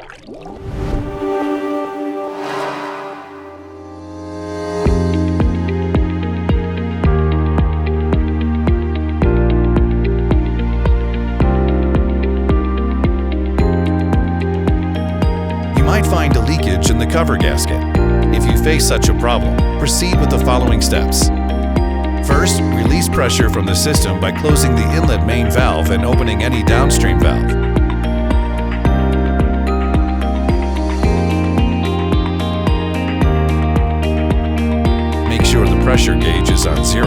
You might find a leakage in the cover gasket. If you face such a problem, proceed with the following steps. First, release pressure from the system by closing the inlet main valve and opening any downstream valve. Make sure the pressure gauge is on 0.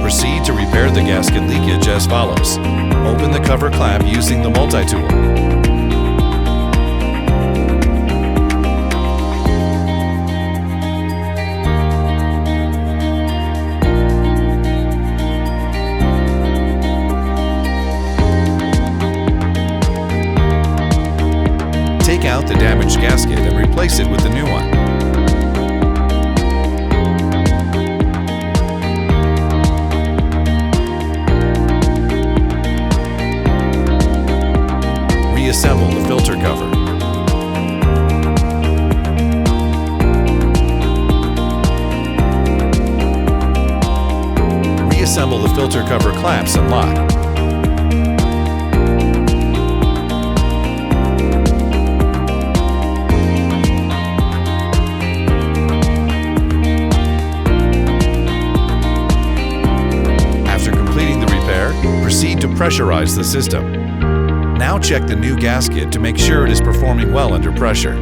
Proceed to repair the gasket leakage as follows. Open the cover clamp using the multi-tool. Take out the damaged gasket and replace it with the new one. Reassemble the filter cover. Reassemble the filter cover clamps and lock. Proceed to pressurize the system. Now check the new gasket to make sure it is performing well under pressure.